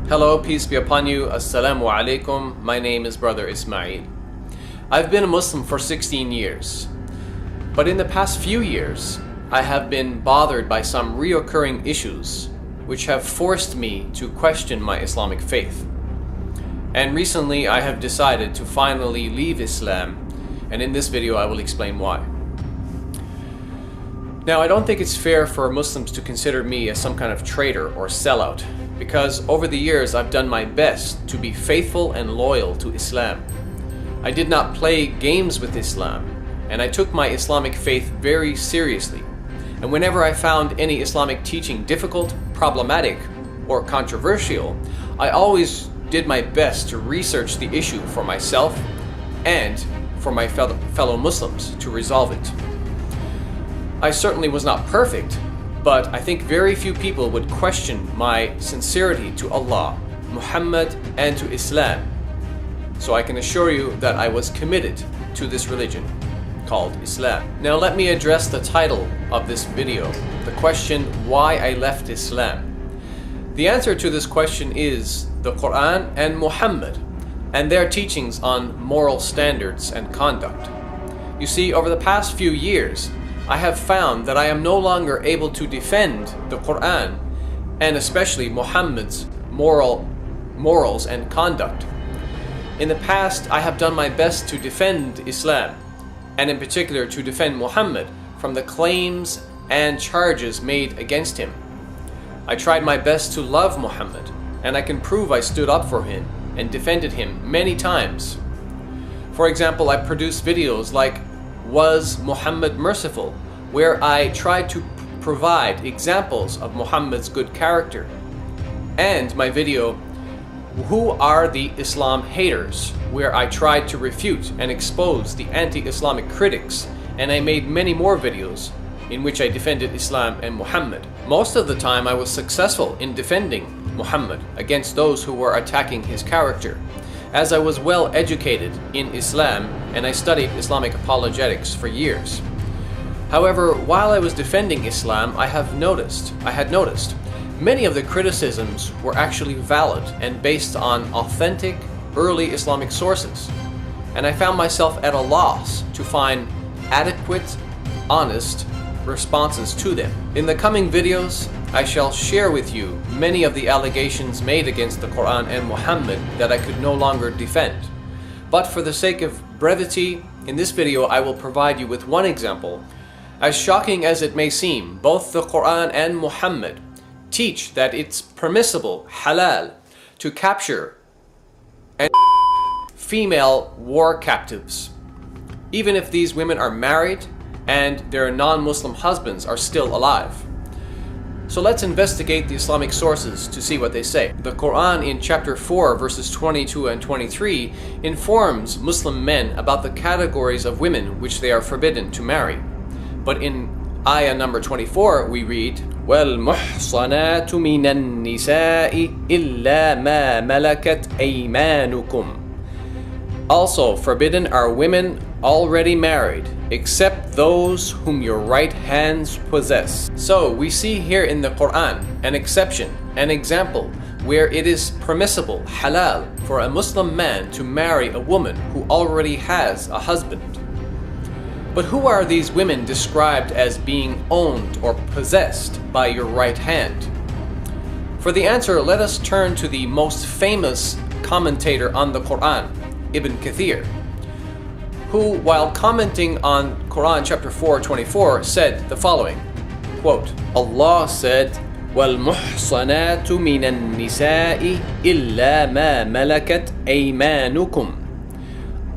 Hello, peace be upon you. Assalamu alaikum. My name is Brother Ismail. I've been a Muslim for 16 years. But in the past few years, I have been bothered by some reoccurring issues which have forced me to question my Islamic faith. And recently I have decided to finally leave Islam, and in this video I will explain why. Now, I don't think it's fair for Muslims to consider me as some kind of traitor or sellout, because over the years I've done my best to be faithful and loyal to Islam. I did not play games with Islam, and I took my Islamic faith very seriously. And whenever I found any Islamic teaching difficult, problematic, or controversial, I always did my best to research the issue for myself and for my fellow Muslims to resolve it. I certainly was not perfect, but I think very few people would question my sincerity to Allah, Muhammad, and to Islam. So I can assure you that I was committed to this religion called Islam. Now let me address the title of this video, the question, why I left Islam. The answer to this question is the Quran and Muhammad and their teachings on moral standards and conduct. You see, over the past few years, I have found that I am no longer able to defend the Quran and especially Muhammad's morals and conduct. In the past, I have done my best to defend Islam, and in particular to defend Muhammad from the claims and charges made against him. I tried my best to love Muhammad, and I can prove I stood up for him and defended him many times. For example, I produced videos like Was Muhammad Merciful?, where I tried to provide examples of Muhammad's good character, and my video Who Are the Islam Haters?, where I tried to refute and expose the anti-Islamic critics, and I made many more videos in which I defended Islam and Muhammad. Most of the time I was successful in defending Muhammad against those who were attacking his character, as I was well educated in Islam and I studied Islamic apologetics for years. However, while I was defending Islam, I had noticed many of the criticisms were actually valid and based on authentic early Islamic sources, and I found myself at a loss to find adequate, honest responses to them. In the coming videos, I shall share with you many of the allegations made against the Quran and Muhammad that I could no longer defend. But for the sake of brevity, in this video I will provide you with one example. As shocking as it may seem, both the Quran and Muhammad teach that it's permissible, halal, to capture and female war captives, even if these women are married and their non-Muslim husbands are still alive. So let's investigate the Islamic sources to see what they say. The Quran in chapter 4 verses 22 and 23 informs Muslim men about the categories of women which they are forbidden to marry. But in ayah number 24 we read, وَالْمُحْصَنَاتُ مِنَ النِّسَاءِ إِلَّا مَا مَلَكَتْ أَيْمَانُكُمْ. Also forbidden are women already married, except those whom your right hands possess. So we see here in the Quran an exception, an example where it is permissible, halal, for a Muslim man to marry a woman who already has a husband. But who are these women described as being owned or possessed by your right hand? For the answer, let us turn to the most famous commentator on the Quran, Ibn Kathir, who, while commenting on Quran chapter 4:24, said the following, quote, Allah said, وَالْمُحْصَنَاتُ مِنَ النِّسَاءِ إِلَّا مَا مَلَكَتْ أَيْمَانُكُمْ.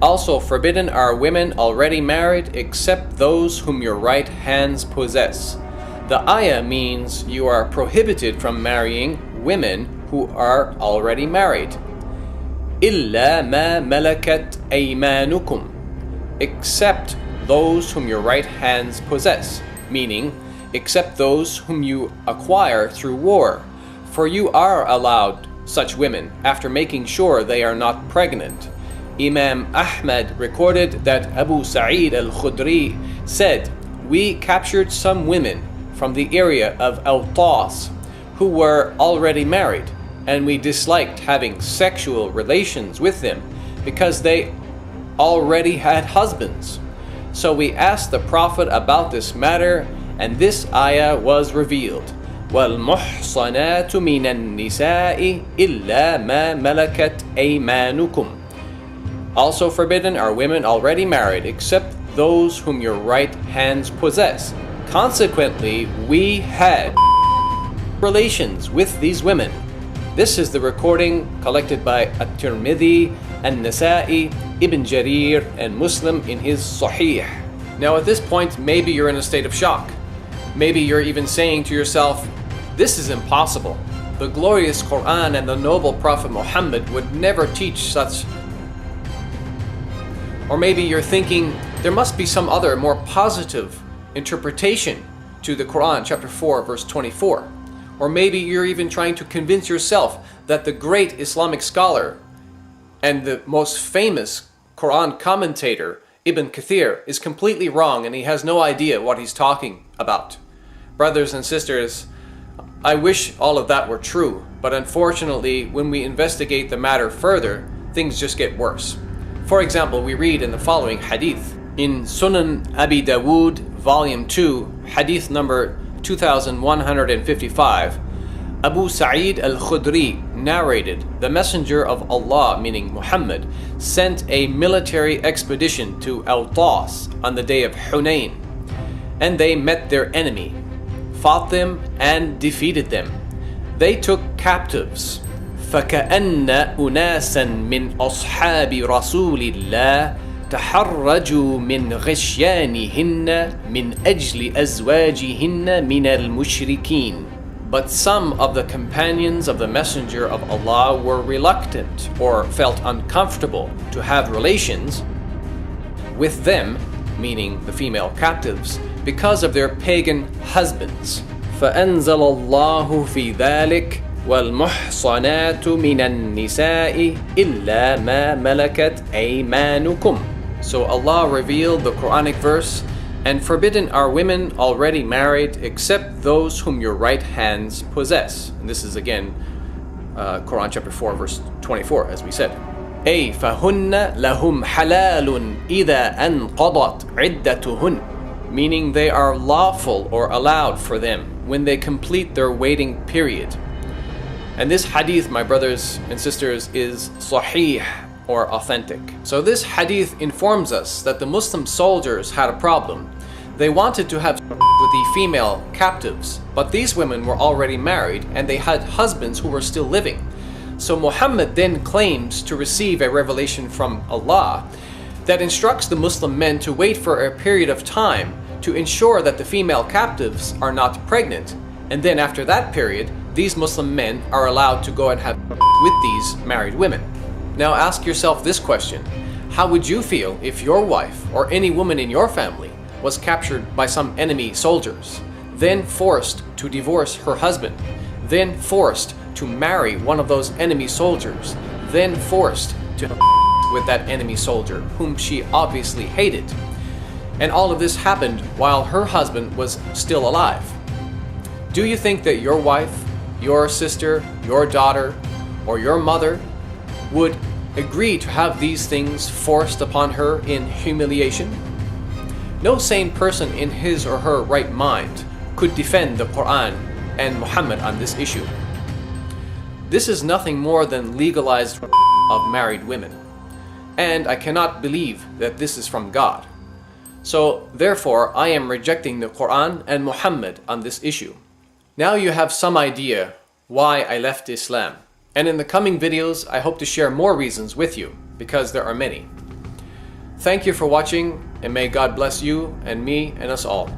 Also forbidden are women already married except those whom your right hands possess. The ayah means you are prohibited from marrying women who are already married. إِلَّا مَا مَلَكَتْ أَيْمَانُكُمْ. Except those whom your right hands possess, meaning except those whom you acquire through war, for you are allowed such women after making sure they are not pregnant. Imam Ahmad recorded that Abu Sa'id al-Khudri said, we captured some women from the area of Awtas who were already married, and we disliked having sexual relations with them because they already had husbands. So we asked the Prophet about this matter, and this ayah was revealed. وَالْمُحْصَنَاتُ مِنَ النِّسَاءِ إِلَّا مَا مَلَكَتْ أَيْمَانُكُمْ. Also forbidden are women already married, except those whom your right hands possess. Consequently, we had relations with these women. This is the recording collected by At-Tirmidhi, An-Nasa'i, Ibn Jarir, and Muslim in his Sahih. Now at this point, maybe you're in a state of shock. Maybe you're even saying to yourself, this is impossible. The glorious Quran and the noble Prophet Muhammad would never teach such. Or maybe you're thinking, there must be some other more positive interpretation to the Quran, chapter 4, verse 24. Or maybe you're even trying to convince yourself that the great Islamic scholar and the most famous Quran commentator, Ibn Kathir, is completely wrong and he has no idea what he's talking about. Brothers and sisters, I wish all of that were true, but unfortunately, when we investigate the matter further, things just get worse. For example, we read in the following hadith. In Sunan Abi Dawood, volume 2, hadith number 2155, Abu Sa'id al-Khudri narrated, the Messenger of Allah, meaning Muhammad, sent a military expedition to Awtas on the day of Hunayn, and they met their enemy, fought them, and defeated them. They took captives. فَكَأَنَّ أُنَاسًا مِّنْ أَصْحَابِ رَسُولِ اللَّهِ تحرجوا من غشيانهن من أجل أزواجهن من المشركين. But some of the companions of the Messenger of Allah were reluctant or felt uncomfortable to have relations with them, meaning the female captives, because of their pagan husbands. فأنزل الله في ذلك والمحصنات من النساء إلا ما ملكت أيمانكم. So Allah revealed the Quranic verse, and forbidden are women already married except those whom your right hands possess. And this is again Quran chapter 4 verse 24, as we said. أي فهن لهم حلال إذا أنقضت عدتهن, meaning they are lawful or allowed for them when they complete their waiting period. And this hadith, my brothers and sisters, is sahih, or authentic. So this hadith informs us that the Muslim soldiers had a problem. They wanted to have with the female captives, but these women were already married and they had husbands who were still living. So Muhammad then claims to receive a revelation from Allah that instructs the Muslim men to wait for a period of time to ensure that the female captives are not pregnant, and then after that period, these Muslim men are allowed to go and have with these married women. Now ask yourself this question: how would you feel if your wife or any woman in your family was captured by some enemy soldiers, then forced to divorce her husband, then forced to marry one of those enemy soldiers, then forced to with that enemy soldier whom she obviously hated? And all of this happened while her husband was still alive. Do you think that your wife, your sister, your daughter, or your mother would agree to have these things forced upon her in humiliation? No sane person in his or her right mind could defend the Quran and Muhammad on this issue. This is nothing more than legalized of married women, and I cannot believe that this is from God. So therefore, I am rejecting the Quran and Muhammad on this issue. Now you have some idea why I left Islam. And in the coming videos, I hope to share more reasons with you, because there are many. Thank you for watching, and may God bless you and me and us all.